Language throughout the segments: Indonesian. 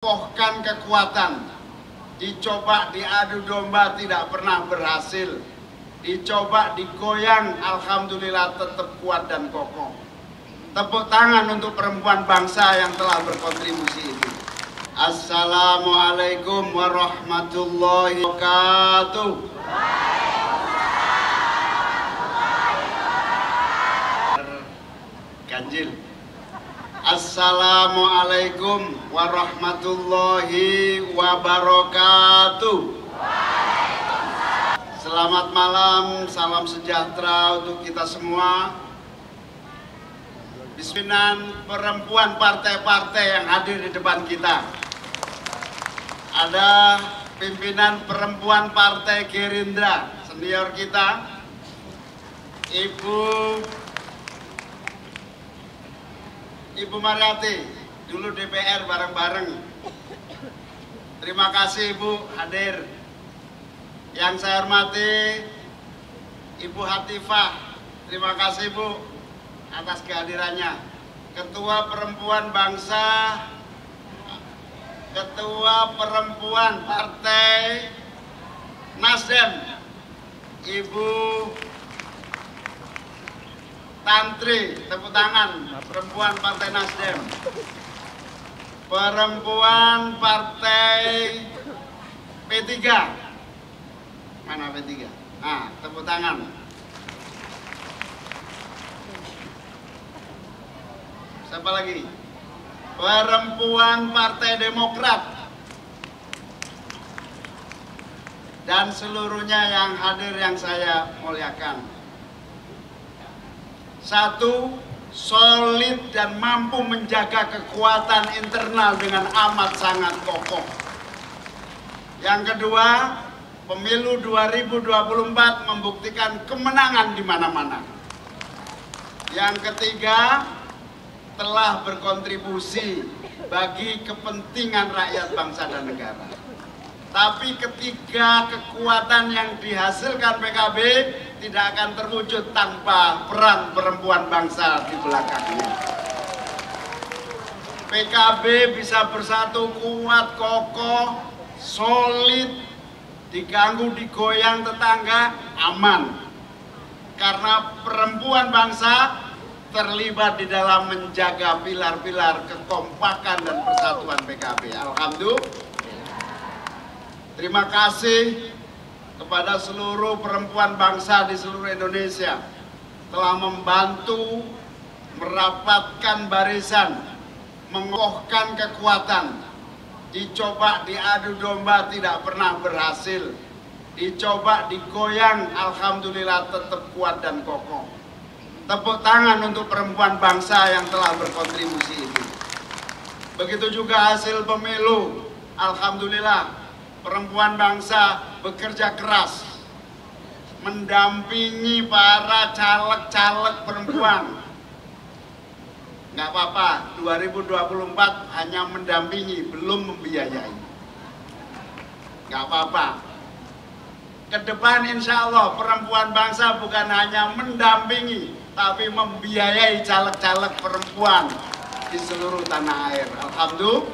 Mengokohkan kekuatan, dicoba diadu domba tidak pernah berhasil, dicoba digoyang alhamdulillah tetap kuat dan kokoh. Tepuk tangan untuk perempuan bangsa yang telah berkontribusi ini. Assalamualaikum warahmatullahi wabarakatuh. Ganjil. Assalamualaikum warahmatullahi wabarakatuh. Selamat malam, salam sejahtera untuk kita semua. Pimpinan perempuan partai-partai yang hadir di depan kita. Ada pimpinan perempuan Partai Gerindra, senior kita, Ibu Mariati, dulu DPR bareng-bareng. Terima kasih Ibu hadir. Yang saya hormati Ibu Hatifah, terima kasih Bu atas kehadirannya. Ketua Perempuan Bangsa, Ketua Perempuan Partai Nasdem, Ibu Tantri, tepuk tangan, perempuan Partai Nasdem. Perempuan Partai P3. Mana P3? Nah, tepuk tangan. Siapa lagi? Perempuan Partai Demokrat. Dan seluruhnya yang hadir yang saya muliakan. Satu, solid dan mampu menjaga kekuatan internal dengan amat sangat kokoh. Yang kedua, pemilu 2024 membuktikan kemenangan di mana-mana. Yang ketiga, telah berkontribusi bagi kepentingan rakyat bangsa dan negara. Tapi ketiga kekuatan yang dihasilkan PKB tidak akan terwujud tanpa peran perempuan bangsa di belakangnya. PKB bisa bersatu kuat, kokoh, solid, diganggu, digoyang tetangga, aman. Karena perempuan bangsa terlibat di dalam menjaga pilar-pilar kekompakan dan persatuan PKB. Alhamdulillah. Terima kasih kepada seluruh perempuan bangsa di seluruh Indonesia telah membantu merapatkan barisan, mengokohkan kekuatan, dicoba diadu domba tidak pernah berhasil, dicoba digoyang alhamdulillah tetap kuat dan kokoh. Tepuk tangan untuk perempuan bangsa yang telah berkontribusi itu. Begitu juga hasil pemilu, alhamdulillah. Perempuan bangsa bekerja keras mendampingi para caleg-caleg perempuan. Nggak apa-apa, 2024 hanya mendampingi, belum membiayai. Nggak apa-apa. Kedepan insya Allah perempuan bangsa bukan hanya mendampingi, tapi membiayai caleg-caleg perempuan di seluruh tanah air. Alhamdulillah.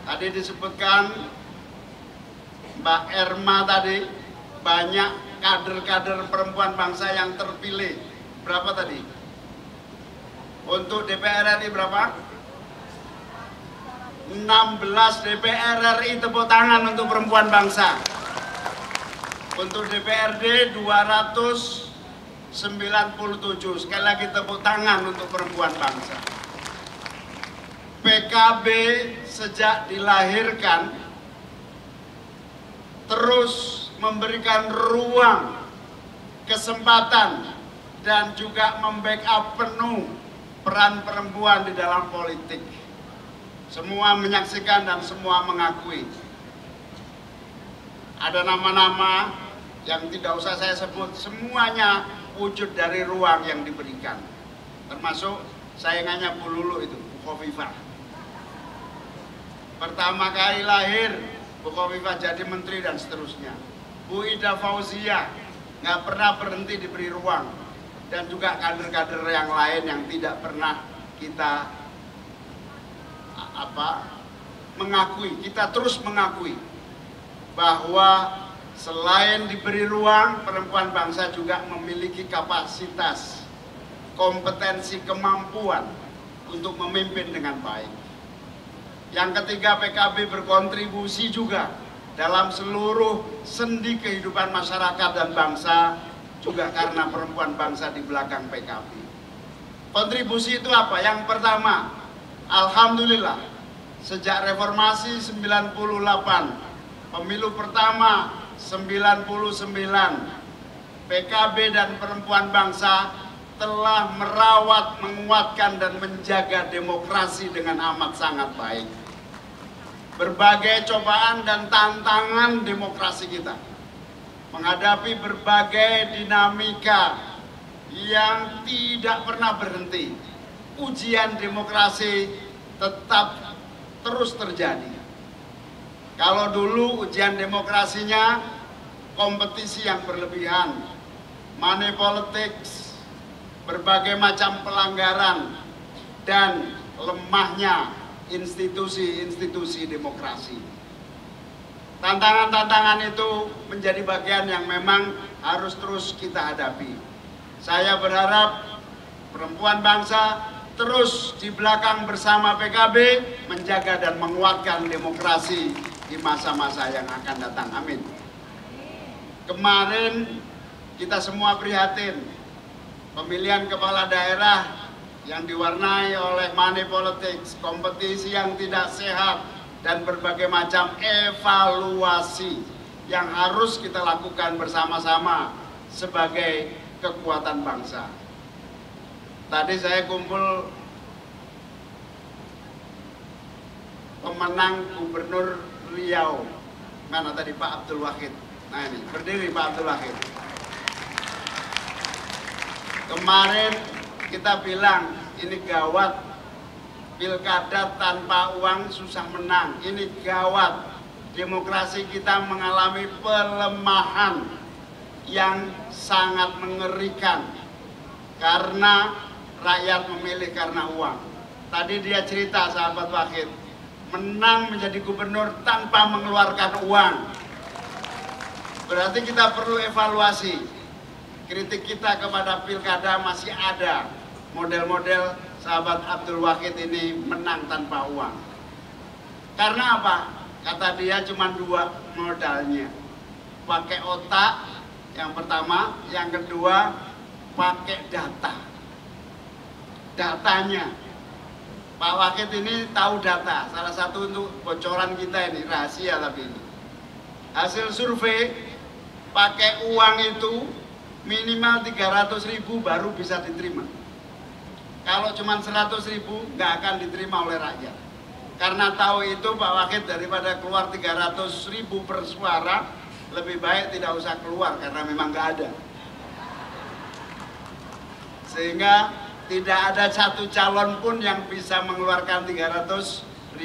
Tadi disebutkan Mbak Erma tadi, banyak kader-kader perempuan bangsa yang terpilih. Berapa tadi? Untuk DPR RI berapa? 16 DPR RI, tepuk tangan untuk perempuan bangsa. Untuk DPRD 297, sekali lagi tepuk tangan untuk perempuan bangsa. PKB sejak dilahirkan terus memberikan ruang, kesempatan, dan juga membackup penuh peran perempuan di dalam politik. Semua menyaksikan dan semua mengakui. Ada nama-nama yang tidak usah saya sebut, semuanya wujud dari ruang yang diberikan. Termasuk sayangannya Bu Lulu itu, Bu Khofifah. Pertama kali lahir, Bu Khofifah jadi menteri dan seterusnya. Bu Ida Fauzia nggak pernah berhenti diberi ruang. Dan juga kader-kader yang lain yang tidak pernah kita mengakui, kita terus mengakui bahwa selain diberi ruang, perempuan bangsa juga memiliki kapasitas, kompetensi, kemampuan untuk memimpin dengan baik. Yang ketiga, PKB berkontribusi juga dalam seluruh sendi kehidupan masyarakat dan bangsa, juga karena perempuan bangsa di belakang PKB. Kontribusi itu apa? Yang pertama, alhamdulillah, sejak reformasi 98, pemilu pertama 99, PKB dan perempuan bangsa telah merawat, menguatkan, dan menjaga demokrasi dengan amat sangat baik. Berbagai cobaan dan tantangan demokrasi kita, menghadapi berbagai dinamika yang tidak pernah berhenti, ujian demokrasi tetap terus terjadi. Kalau dulu ujian demokrasinya kompetisi yang berlebihan, money politics, berbagai macam pelanggaran, dan lemahnya institusi-institusi demokrasi. Tantangan-tantangan itu menjadi bagian yang memang harus terus kita hadapi. Saya berharap perempuan bangsa terus di belakang bersama PKB menjaga dan menguatkan demokrasi di masa-masa yang akan datang. Amin. Kemarin kita semua prihatin pemilihan kepala daerah yang diwarnai oleh money politics, kompetisi yang tidak sehat, dan berbagai macam evaluasi yang harus kita lakukan bersama-sama sebagai kekuatan bangsa. Tadi saya kumpul pemenang Gubernur Riau, mana tadi Pak Abdul Wahid. Nah ini, berdiri Pak Abdul Wahid. Kemarin kita bilang ini gawat, pilkada tanpa uang susah menang. Ini gawat, demokrasi kita mengalami pelemahan yang sangat mengerikan karena rakyat memilih karena uang. Tadi dia cerita sahabat Wahid, menang menjadi gubernur tanpa mengeluarkan uang. Berarti kita perlu evaluasi. Kritik kita kepada pilkada masih ada. Model-model sahabat Abdul Wahid ini menang tanpa uang. Karena apa? Kata dia cuma dua modalnya. Pakai otak yang pertama, yang kedua pakai data. Datanya. Pak Wahid ini tahu data. Salah satu untuk bocoran kita ini, rahasia tapi ini. Hasil survei pakai uang itu minimal 300.000 baru bisa diterima. Kalau cuma 100.000 nggak akan diterima oleh rakyat. Karena tahu itu Pak Wahid daripada keluar 300.000 per suara, lebih baik tidak usah keluar karena memang nggak ada. Sehingga tidak ada satu calon pun yang bisa mengeluarkan 300.000.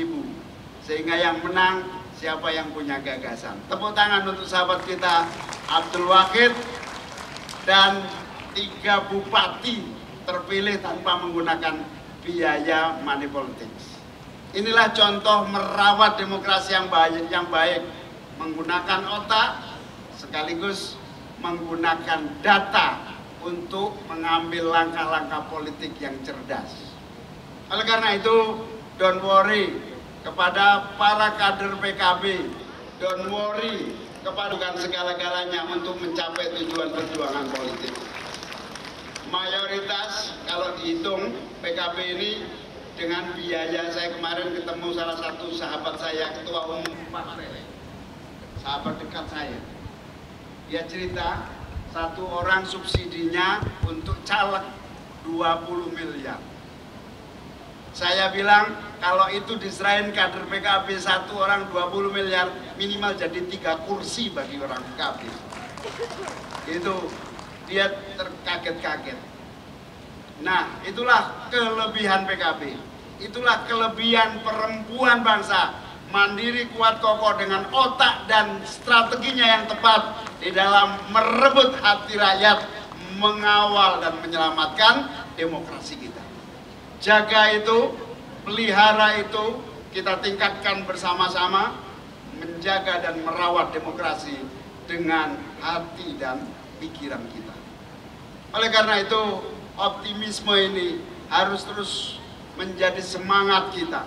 Sehingga yang menang siapa yang punya gagasan. Tepuk tangan untuk sahabat kita Abdul Wahid dan 3 bupati terpilih tanpa menggunakan biaya money politics. Inilah contoh merawat demokrasi yang baik, menggunakan otak sekaligus menggunakan data untuk mengambil langkah-langkah politik yang cerdas. Oleh karena itu, don't worry kepada para kader PKB, don't worry kepada segala-galanya untuk mencapai tujuan perjuangan politik. Mayoritas kalau dihitung PKB ini dengan biaya, saya kemarin ketemu salah satu sahabat saya, ketua umum partai, sahabat dekat saya. Dia cerita satu orang subsidinya untuk caleg 20 miliar. Saya bilang kalau itu diserahin kader PKB satu orang 20 miliar, minimal jadi 3 kursi bagi orang PKB. Itu dia terkaget-kaget. Nah, itulah kelebihan PKB. Itulah kelebihan perempuan bangsa. Mandiri, kuat, kokoh dengan otak dan strateginya yang tepat di dalam merebut hati rakyat, mengawal dan menyelamatkan demokrasi kita. Jaga itu, pelihara itu, kita tingkatkan bersama-sama, menjaga dan merawat demokrasi dengan hati dan pikiran kita. Oleh karena itu, optimisme ini harus terus menjadi semangat kita.